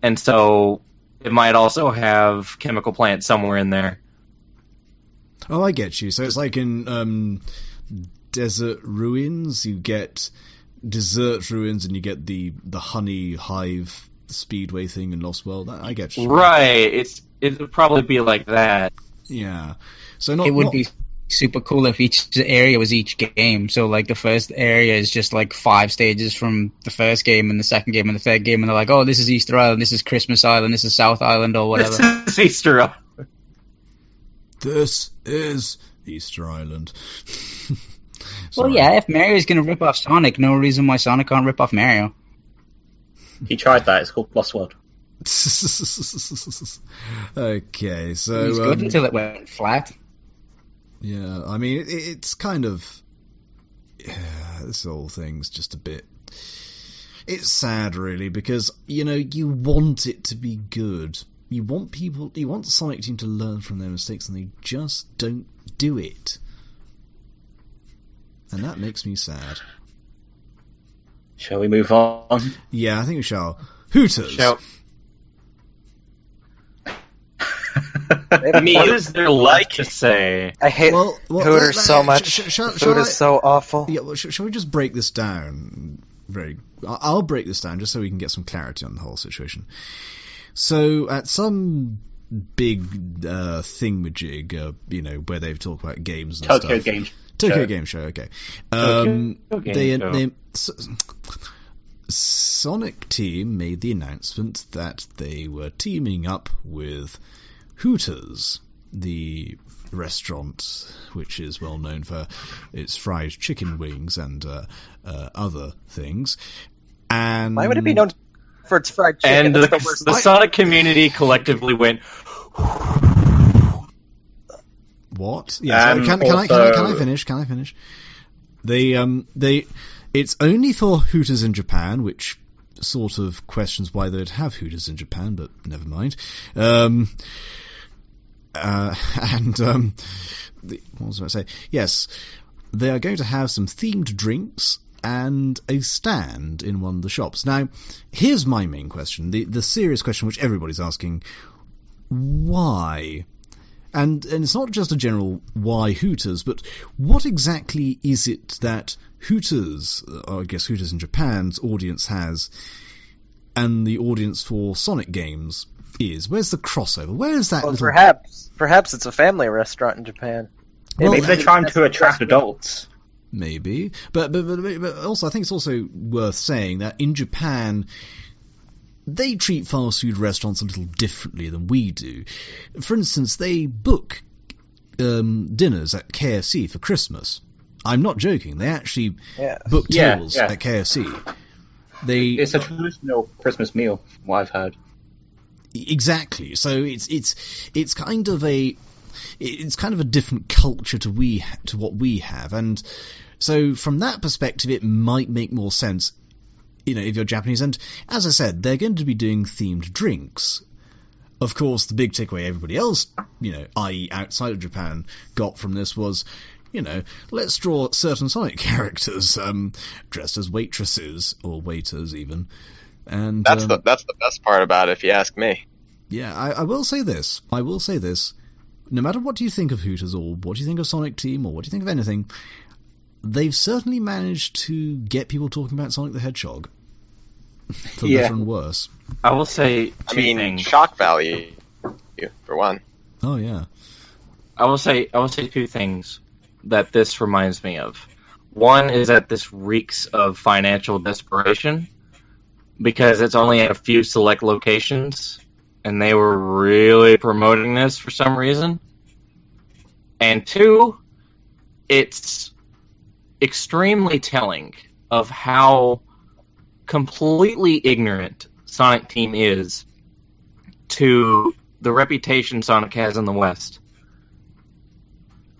and so it might also have Chemical Plant somewhere in there. Oh, I get you. So it's like in Desert Ruins, you get Desert Ruins and you get the honey hive speedway thing in Lost World. I get you. Right. It would probably be like that. Yeah. So it would be super cool if each area was each game. So like the first area is just like 5 stages from the first game, and the second game and the third game, and they're like, oh, this is Easter Island, this is Christmas Island, this is South Island, or whatever. This is Easter Island. This is Easter Island. Well, yeah, if Mario's going to rip off Sonic, no reason why Sonic can't rip off Mario. He tried that. It's called Lost World. Okay, so It was good until it went flat. yeah, I mean, it's kind of this whole thing's just a bit. It's sad, really, because you want it to be good. You want the Sonic team to learn from their mistakes, and they just don't do it, and that makes me sad. Shall we move on? Yeah, I think we shall. Hooters. Shall... What is there left to say? I hate Hooters so much. Food is so awful. Yeah, well, shall we just break this down? I'll break this down just so we can get some clarity on the whole situation. So, at some big thingamajig, where they've talked about games and Tokyo stuff. Tokyo Game Show, okay. Sonic Team made the announcement that they were teaming up with Hooters, the restaurant which is well known for its fried chicken wings and other things. And why would it be known for its fried chicken? And the Sonic community collectively went. What? Yeah. Can I finish? Can I finish? It's only for Hooters in Japan, which sort of questions why they'd have Hooters in Japan, but never mind. What was I going to say? Yes, they are going to have some themed drinks and a stand in one of the shops. Now, here's my main question, the serious question which everybody's asking: why? And it's not just a general why Hooters, but what exactly is it that Hooters, or I guess Hooters in Japan's audience has, and the audience for Sonic games is? Where's the crossover? Where is that? Well, perhaps it's a family restaurant in Japan. Well, maybe they're trying to attract adults. Maybe, but also I think it's also worth saying that in Japan, they treat fast food restaurants a little differently than we do. For instance, they book dinners at KFC for Christmas. I'm not joking. They actually book tables at KFC. It's a traditional Christmas meal, from what I've heard. Exactly. So it's kind of a different culture to what we have, and so from that perspective, it might make more sense. If you're Japanese, and as I said, they're going to be doing themed drinks. Of course, the big takeaway everybody else, i.e. outside of Japan, got from this was, let's draw certain Sonic characters dressed as waitresses, or waiters even. And that's the best part about it, if you ask me. Yeah, I will say this. No matter what you think of Hooters, or what you think of Sonic Team, or what you think of anything, they've certainly managed to get people talking about Sonic the Hedgehog. For better and worse. I will say two things. Shock value, for one. Oh yeah. I will say two things that this reminds me of. One is that this reeks of financial desperation, because it's only at a few select locations, and they were really promoting this for some reason. And two, it's extremely telling of how completely ignorant Sonic Team is to the reputation Sonic has in the West,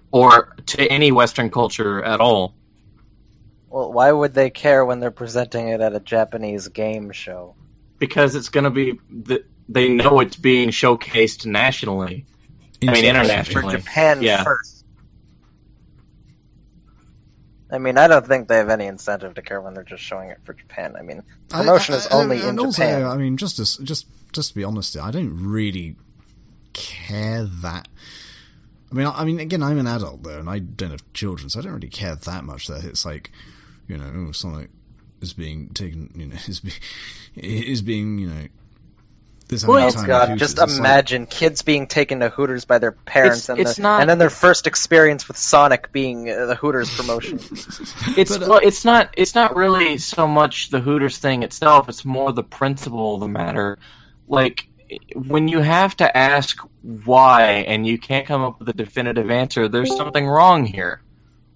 or to any Western culture at all. Well, why would they care when they're presenting it at a Japanese game show? Because it's going to be... They know it's being showcased nationally. Internationally. For Japan first. I don't think they have any incentive to care when they're just showing it for Japan. Promotion is only in Japan. Also, just to be honest, I don't really care that. Again, I'm an adult though, and I don't have children, so I don't really care that much that it's like, Sonic is being taken, is being, this God! Just imagine kids being taken to Hooters by their parents, and then their first experience with Sonic being the Hooters promotion. It's not really so much the Hooters thing itself. It's more the principle of the matter. Like, when you have to ask why and you can't come up with a definitive answer, there's something wrong here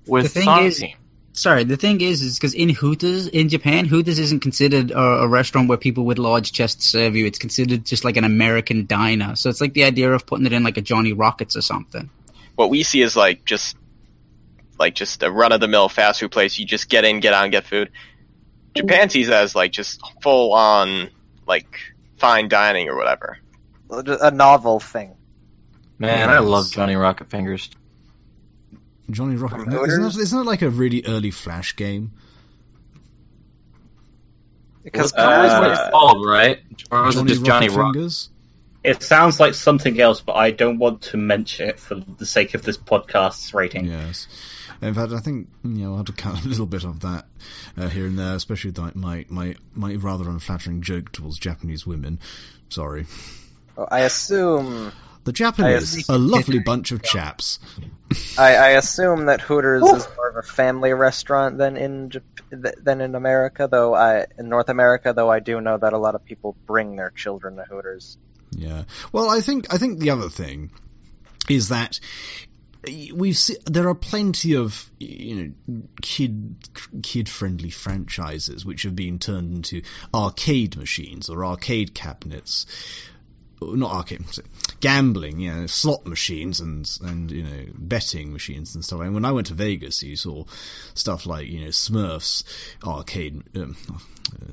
with Sonic Team. Sorry, the thing is because in Hooters, in Japan, Hooters isn't considered a restaurant where people with large chests serve you. It's considered just like an American diner. So it's like the idea of putting it in like a Johnny Rockets or something. What we see is just a run-of-the-mill fast food place. You just get in, get out, and get food. Japan sees it as like just full-on like fine dining or whatever. A novel thing. Man, I love Johnny Rocket Fingers. Johnny Rocket. Isn't that like a really early Flash game? Because that's what it's called, right? Or was it just Johnny Rocket Fingers? It sounds like something else, but I don't want to mention it for the sake of this podcast's rating. Yes. In fact, I think I'll have to cut a little bit of that here and there, especially my rather unflattering joke towards Japanese women. Sorry. Well, I assume the Japanese, a lovely bunch of chaps. I assume that Hooters is more of a family restaurant than in America, though. In North America, though, I do know that a lot of people bring their children to Hooters. Yeah. Well, I think the other thing is that there are plenty of kid-friendly franchises which have been turned into arcade machines or arcade cabinets. Not arcade, gambling, slot machines and betting machines and stuff. And when I went to Vegas, you saw stuff like Smurfs arcade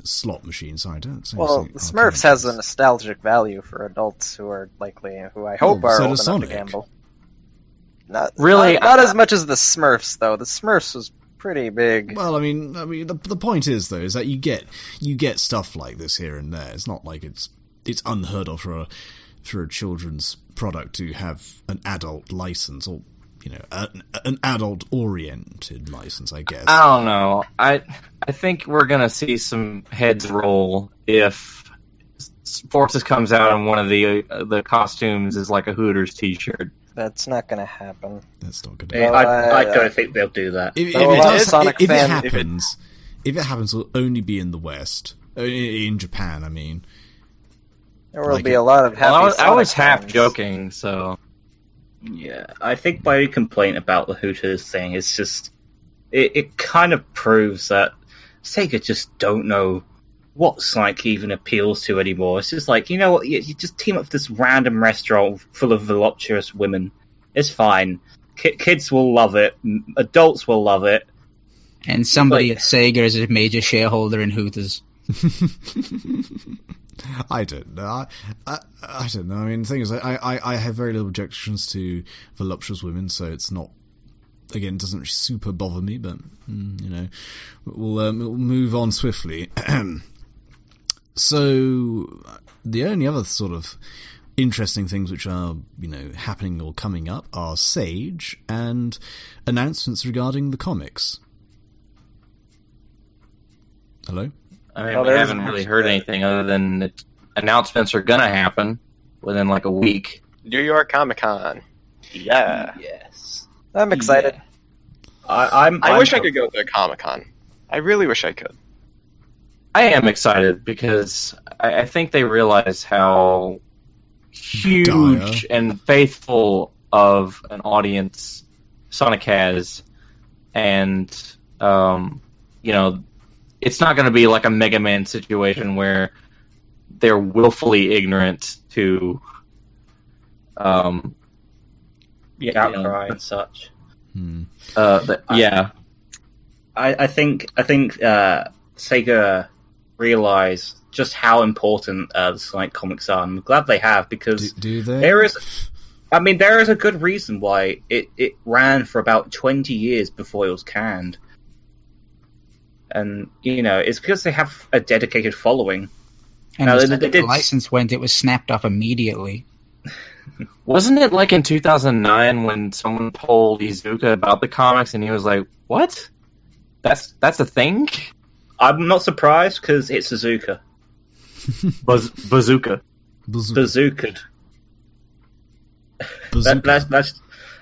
slot machines. Sorry, don't say. Well, the Smurfs has a nostalgic value for adults who I hope are old enough to gamble. Not as much as the Smurfs, though. The Smurfs was pretty big. Well, I mean, the point is though, is that you get stuff like this here and there. It's not like it's unheard of for a children's product to have an adult license or an adult oriented license, I guess. I don't know. I think we're gonna see some heads roll if Forces comes out and one of the costumes is like a Hooters t-shirt. That's not going to happen. That's not going to happen. I don't think they'll do that. If it happens, it'll only be in the West. In Japan, I mean. There will be a lot of happy Sonic I was half fans. joking, so... Yeah, I think my complaint about the Hooters thing is just... It kind of proves that Sega just don't know what Sonic even appeals to anymore. It's just like, you know what, you just team up with this random restaurant full of voluptuous women. It's fine. Kids will love it. Adults will love it. And somebody at Sega is a major shareholder in Hooters. I don't know. I don't know. I mean, the thing is, I have very little objections to voluptuous women, so it's not... Again, it doesn't super bother me, but, we'll move on swiftly. So, the only other sort of interesting things which are, happening or coming up are Sage and announcements regarding the comics. Hello? I mean, we haven't really heard anything other than that announcements are going to happen within like a week. New York Comic-Con. Yeah. Yes. I'm excited. Yeah. I wish I could go to Comic-Con. I really wish I could. I am excited because I think they realize how huge and faithful of an audience Sonic has, and it's not going to be like a Mega Man situation where they're willfully ignorant to outcry and such. Yeah. I think Sega realize just how important the Sonic comics are. I'm glad they have, because do they? there is a good reason why it ran for about 20 years before it was canned. And, it's because they have a dedicated following. And the license went, it was snapped up immediately. Wasn't it like in 2009 when someone told Iizuka about the comics and he was like, what? That's a thing? I'm not surprised, because it's Bazooka. Bazooka. BAZUKA'D.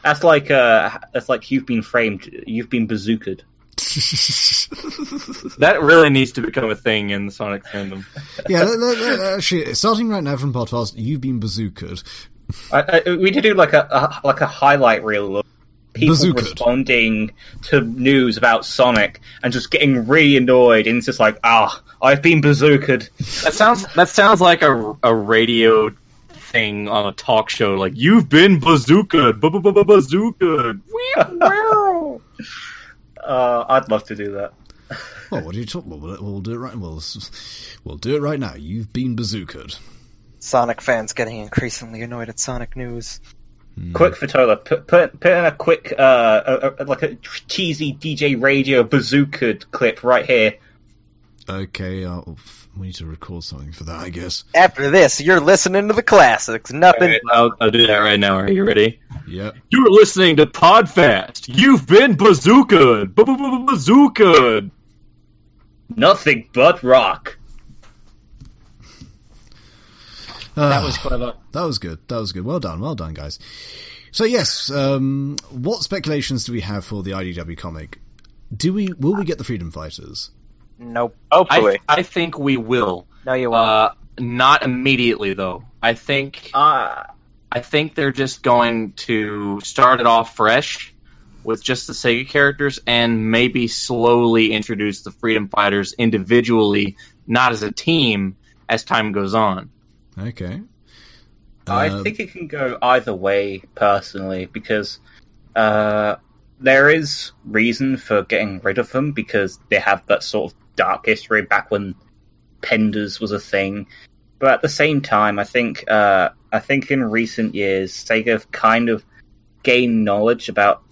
That's like you've been framed. You've been bazookaed. That really needs to become a thing in the Sonic fandom. Yeah, actually, starting right now from PodFAST, you've been bazookaed. We need to do like a highlight reel of people BAZUKA'D. responding to news about Sonic and just getting really annoyed, and it's just like, I've been bazookaed. That sounds like a radio thing on a talk show, like, you've been bazookaed, bazookaed. I'd love to do that. Well, what are you talking about? We'll do it right. We'll do it right now. You've been bazookaed. Sonic fans getting increasingly annoyed at Sonic news. Quick, Fattoler, put in a quick, like a cheesy DJ radio bazookaed clip right here. Okay, we need to record something for that, I guess. After this, you're listening to the classics. Nothing. Right, I'll do that right now. Are you ready? Yep. You're listening to PodFAST. You've been bazookaed. Bazookaed. Nothing but rock. That was clever. That was good. Well done, guys. So yes, what speculations do we have for the IDW comic? Will we get the Freedom Fighters? Nope. Hopefully. I think we will. No, you won't. Not immediately, though. I think they're just going to start it off fresh with just the Sega characters and maybe slowly introduce the Freedom Fighters individually, not as a team, as time goes on. Okay. I think it can go either way, personally, because there is reason for getting rid of them, because they have that sort of dark history back when Penders was a thing. But at the same time, I think in recent years, Sega have kind of gained knowledge about,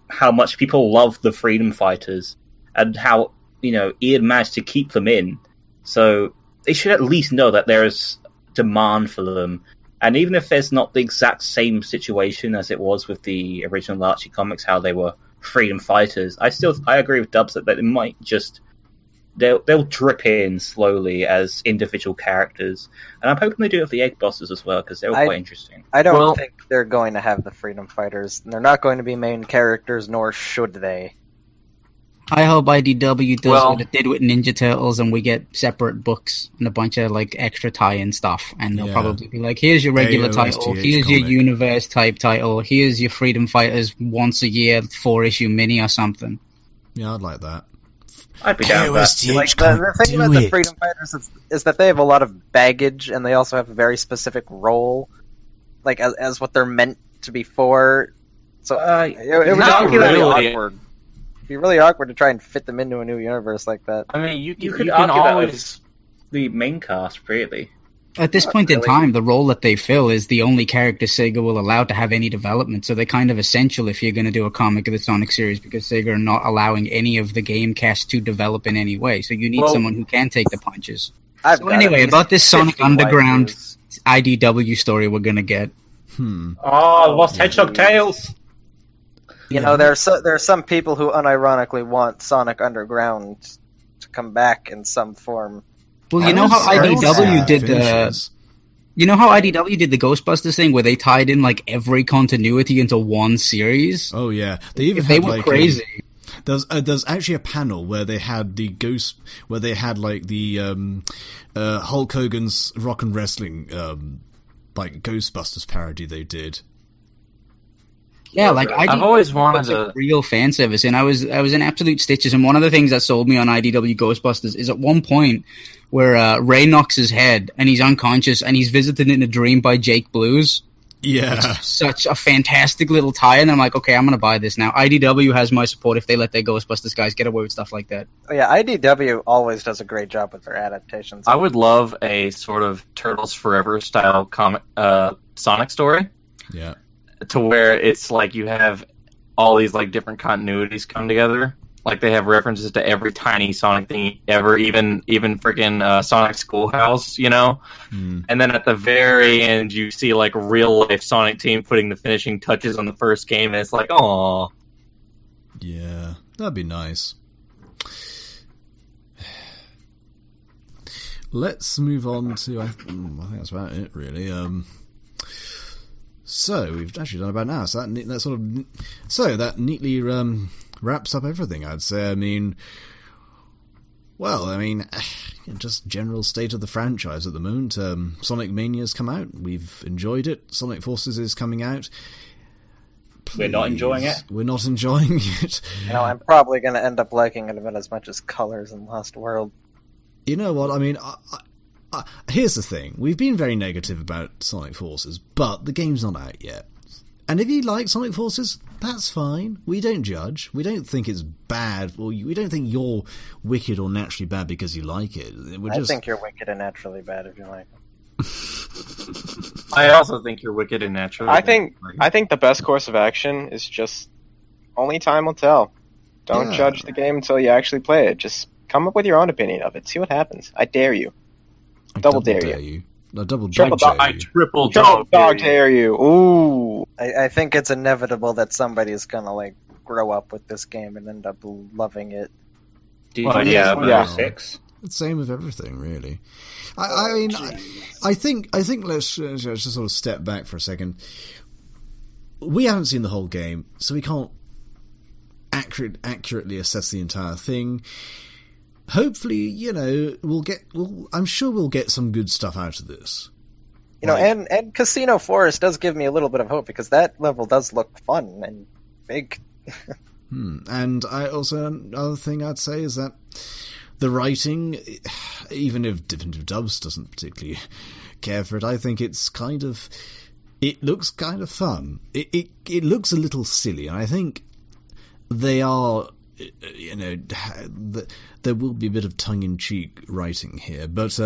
how much people love the Freedom Fighters and how, Ian managed to keep them in. So they should at least know that there is demand for them. And even if there's not the exact same situation as it was with the original Archie comics, how they were Freedom Fighters, I agree with Dubs that they might just they'll drip in slowly as individual characters, and I'm hoping they do it with the Egg Bosses as well, because they were quite interesting. I don't think they're going to have the Freedom Fighters. They're not going to be main characters, nor should they. I hope IDW does what it did with Ninja Turtles, and we get separate books and a bunch of extra tie-in stuff, and they'll probably be like, here's your regular title, here's your universe type title, here's your Freedom Fighters once a year 4-issue mini or something. Yeah, I'd like that. I'd be down with that. The thing about the Freedom Fighters is that they have a lot of baggage, and they also have a very specific role, as what they're meant to be for. So it would be really awkward. It'd be really awkward to try and fit them into a new universe like that. I mean, you could can argue always that with the main cast, really. At this point in time, the role that they fill is the only character Sega will allow to have any development, so they're kind of essential if you're going to do a comic of the Sonic series, because Sega are not allowing any of the game cast to develop in any way, so you need someone who can take the punches. So anyway, about this Sonic Underground IDW story we're going to get. Oh, Lost Hedgehog Tales! There are some people who unironically want Sonic Underground to come back in some form. Well, you know how IDW did the Ghostbusters thing, where they tied in every continuity into one series? Oh yeah, they were crazy. There's actually a panel where they had the Hulk Hogan's Rock and Wrestling Ghostbusters parody they did. Yeah, I've always wanted real fan service, and I was in absolute stitches. And one of the things that sold me on IDW Ghostbusters is at one point where Ray knocks his head and he's unconscious and he's visited in a dream by Jake Blues. Yeah, which is such a fantastic little tie-in. I'm like, okay, I'm gonna buy this now. IDW has my support if they let their Ghostbusters guys get away with stuff like that. Oh yeah, IDW always does a great job with their adaptations. I would love a sort of Turtles Forever style comic Sonic story. Yeah. To where it's you have all these different continuities come together. They have references to every tiny Sonic thing ever, even freaking Sonic Schoolhouse, And then at the very end, you see real life Sonic Team putting the finishing touches on the first game, and it's aww. Yeah, that'd be nice. Let's move on to. I think that's about it, really. So we've actually done about now. So that neatly wraps up everything, I'd say. Just general state of the franchise at the moment. Sonic Mania's come out. We've enjoyed it. Sonic Forces is coming out. we're not enjoying it. We're not enjoying it. I'm probably going to end up liking it about as much as Colors in Lost World. You know what? I mean, here's the thing. We've been very negative about Sonic Forces, but the game's not out yet. And if you like Sonic Forces, that's fine. We don't judge. We don't think it's bad, or we don't think you're wicked or naturally bad because you like it. I think you're wicked and naturally bad if you like it. I also think you're wicked and naturally I bad. think the best course of action is just only time will tell. Don't judge the game until you actually play it. Just come up with your own opinion of it. See what happens. I dare you. I Double dare you. No, double Triple dog I dare you. triple Dog dog dare you. Ooh. I think it's inevitable that somebody's going to grow up with this game and end up loving it. Well, yeah, Sonic 6? It's the same with everything, really. I mean, I think let's just sort of step back for a second. We haven't seen the whole game, so we can't accurately assess the entire thing. Hopefully, I'm sure we'll get some good stuff out of this. And Casino Forest does give me a little bit of hope because that level does look fun and big. And I also, another thing I'd say is that the writing, even if Definitive Dubs doesn't particularly care for it, I think it looks kind of fun. It looks a little silly, and I think they are, there will be a bit of tongue-in-cheek writing here, but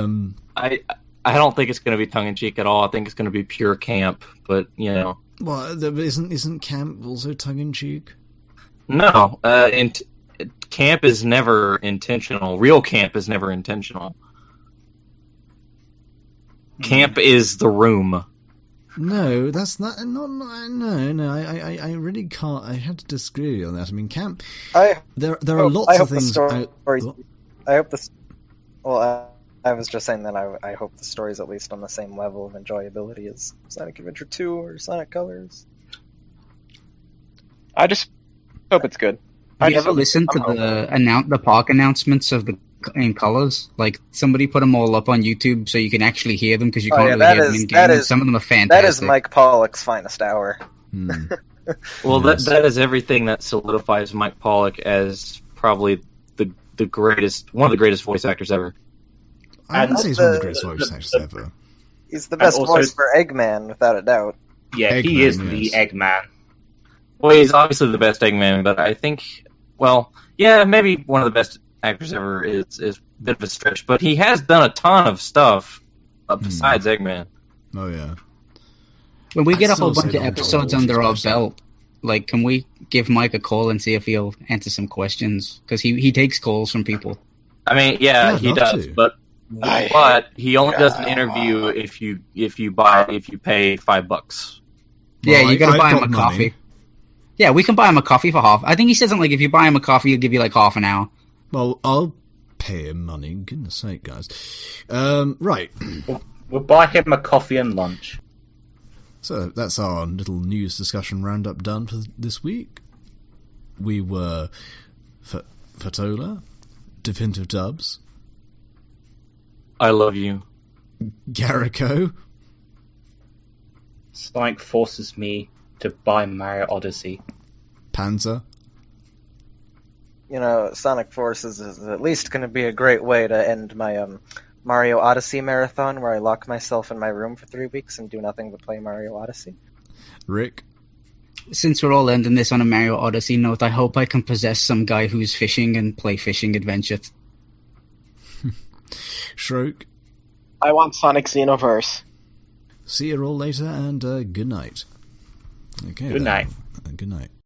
I don't think it's going to be tongue-in-cheek at all. I think it's going to be pure camp, but, Well, isn't camp also tongue-in-cheek? No, camp is never intentional. Real camp is never intentional. Camp is the room. No, that's not. No. I really can't. I have to disagree on that. I mean, camp. There are lots of things. I hope this. Well, I was just saying that I hope the story's at least on the same level of enjoyability as Sonic Adventure 2 or Sonic Colors. I just hope it's good. Have you ever listened to the park announcements of the in Colors? Like, somebody put them all up on YouTube so you can actually hear them because you can't really hear them in game. Some of them are fantastic. That is Mike Pollock's finest hour. Well, that is everything that solidifies Mike Pollock as probably the greatest, one of the greatest voice actors ever. I would say he's one of the greatest voice actors ever. He's the best voice for Eggman, without a doubt. Yeah, he is the Eggman. Well, he's obviously the best Eggman, but I think, maybe one of the best actors ever is a bit of a stretch, but he has done a ton of stuff besides Eggman. Oh, yeah. When we get a whole bunch of episodes under our belt, can we give Mike a call and see if he'll answer some questions? Because he takes calls from people. I mean, he does, but he only does an interview if you pay $5. Yeah, you gotta buy him a coffee. Yeah, we can buy him a coffee for half. I think he said something if you buy him a coffee, he'll give you half an hour. Well, I'll pay him money. Goodness sake, guys. Right. We'll buy him a coffee and lunch. So that's our little news discussion roundup done for this week. We were fattoler, Definitive Dubs, I love you, Garaco, Sonic forces me to buy Mario Odyssey, Panzer. Sonic Forces is at least going to be a great way to end my Mario Odyssey marathon, where I lock myself in my room for 3 weeks and do nothing but play Mario Odyssey. Rick. Since we're all ending this on a Mario Odyssey note, I hope I can possess some guy who's fishing and play Fishing Adventure. Shroak. I want Sonic Xenoverse. See you all later, and good night. Okay. Good night. Good night.